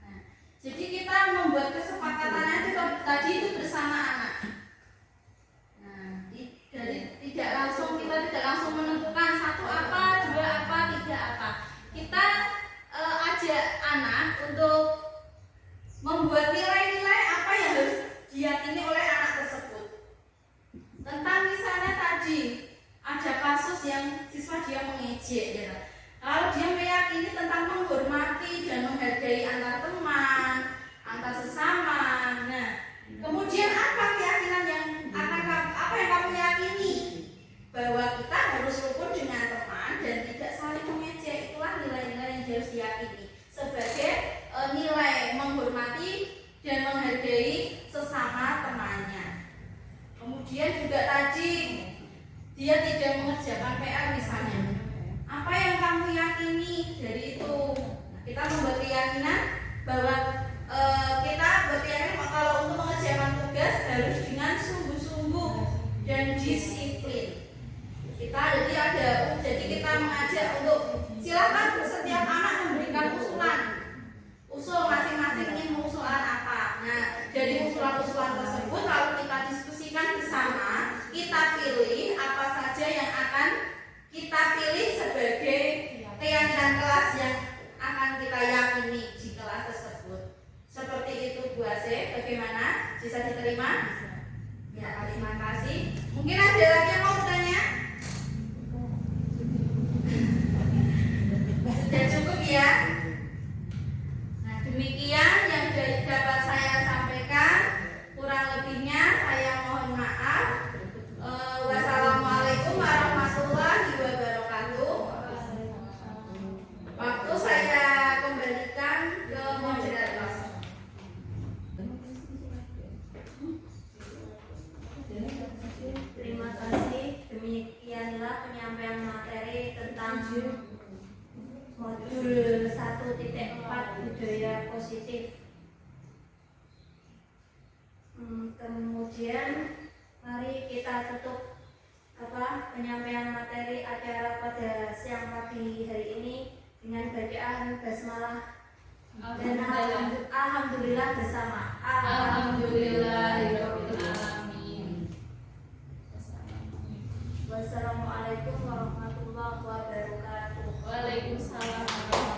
Nah, jadi kita membuat kesepakatannya itu tadi itu bersama anak. Nah, kita tidak langsung menentukan satu apa, dua apa, tiga apa. Kita ajak anak untuk membuat nilai-nilai apa yang harus diyakini oleh anak tersebut. Tentang misalnya tadi ada kasus yang siswa dia mengejek ya. Kalau dia meyakini tentang menghormati dan menghargai antar teman, antar sesama. Nah, kemudian apa keyakinan yang apa yang kamu yakini? Bahwa kita harus rukun dengan teman dan tidak saling mengejek. Itulah nilai-nilai yang harus diyakini sebagai nilai menghormati dan menghargai sesama temannya. Kemudian juga tadi dia tidak mengerjakan PR misalnya. Apa yang kamu yakini dari itu? Nah, kita membuat keyakinan bahwa kita berkeyakinan kalau untuk mengerjakan tugas harus dengan sungguh-sungguh dan disiplin. Jadi kita mengajak untuk silakan setiap anak memberikan usul masing-masing ingin mengusulkan apa. Nah, dari usulan-usulan tersebut lalu kita diskusikan bersama, kita pilih apa saja yang akan kita pilih sebagai keyakinan kelas yang akan kita yakini di kelas tersebut. Seperti itu Bu Ase, bagaimana? Bisa diterima? Ya, terima kasih. Mungkin ada lagi yang mau bertanya? Sudah cukup ya? Nah, demikian yang dapat saya sampaikan. Kurang lebihnya saya mohon maaf. Wassalamualaikum warahmatullahi wabarakatuh. Waktu saya kembalikan ke moderator. Terima kasih. Demikianlah penyampaian materi tentang modul 1.4 budaya positif. Kemudian mari kita tutup penyampaian materi acara pada siang pagi hari ini dengan bacaan basmalah dan alhamdulillah bersama. Alhamdulillahirabbil alamin. Wassalamualaikum warahmatullahi wabarakatuh. Waalaikumsalam warahmatullahi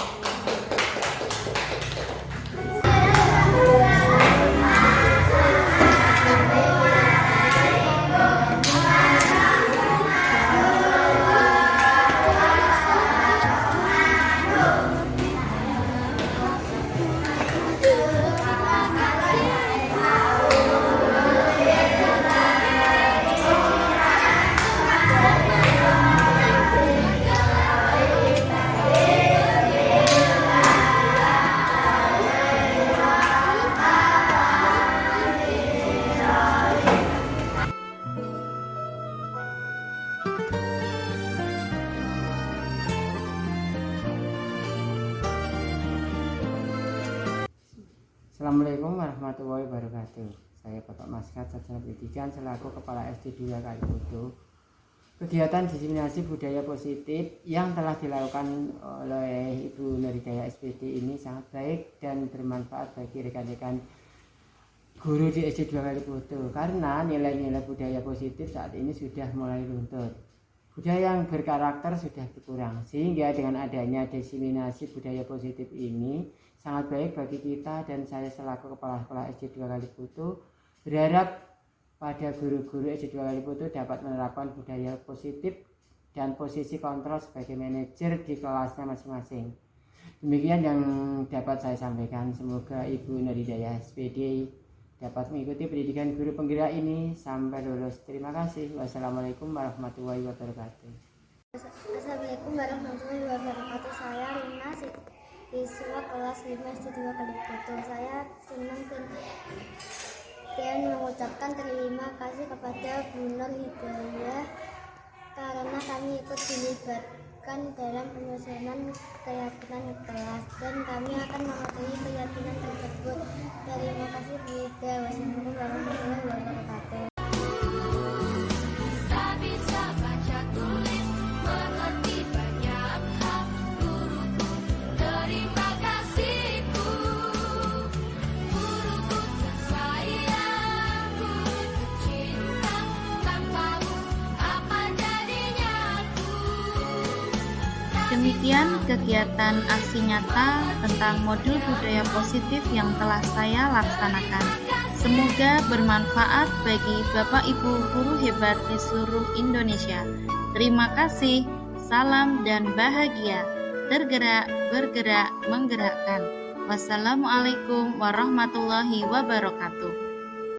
Assalamualaikum warahmatullahi wabarakatuh. Saya Bapak Maskat Sarjana Pendidikan selaku Kepala SD 2 Kaliputu. Kegiatan diseminasi budaya positif yang telah dilakukan oleh Ibu Nuridaya SPD ini sangat baik dan bermanfaat bagi rekan-rekan guru di SD 2 Kaliputu karena nilai-nilai budaya positif saat ini sudah mulai luntur. Budaya yang berkarakter sudah berkurang, sehingga dengan adanya diseminasi budaya positif ini sangat baik bagi kita, dan saya selaku Kepala Sekolah SD 2 Kaliputu berharap pada guru-guru SD 2 Kaliputu dapat menerapkan budaya positif dan posisi kontrol sebagai manajer di kelasnya masing-masing. Demikian yang dapat saya sampaikan. Semoga Ibu Nuridaya SPD dapat mengikuti pendidikan guru penggerak ini sampai lulus. Terima kasih. Wassalamualaikum warahmatullahi wabarakatuh. Assalamualaikum warahmatullahi wabarakatuh. Saya Rina, siswa kelas 5 SD 2 Kaliputu. Saya senang dan mengucapkan terima kasih kepada Bu Nur Hidayah karena kami ikut dilibatkan dalam penyusunan keyakinan kelas dan kami akan mematuhi keyakinan tersebut. Terima kasih Bu Hidayah. Wassalamualaikum warahmatullahi wabarakatuh. Demikian kegiatan aksi nyata tentang modul budaya positif yang telah saya laksanakan. Semoga bermanfaat bagi Bapak Ibu guru hebat di seluruh Indonesia. Terima kasih, salam dan bahagia. Tergerak, bergerak, menggerakkan. Wassalamualaikum warahmatullahi wabarakatuh.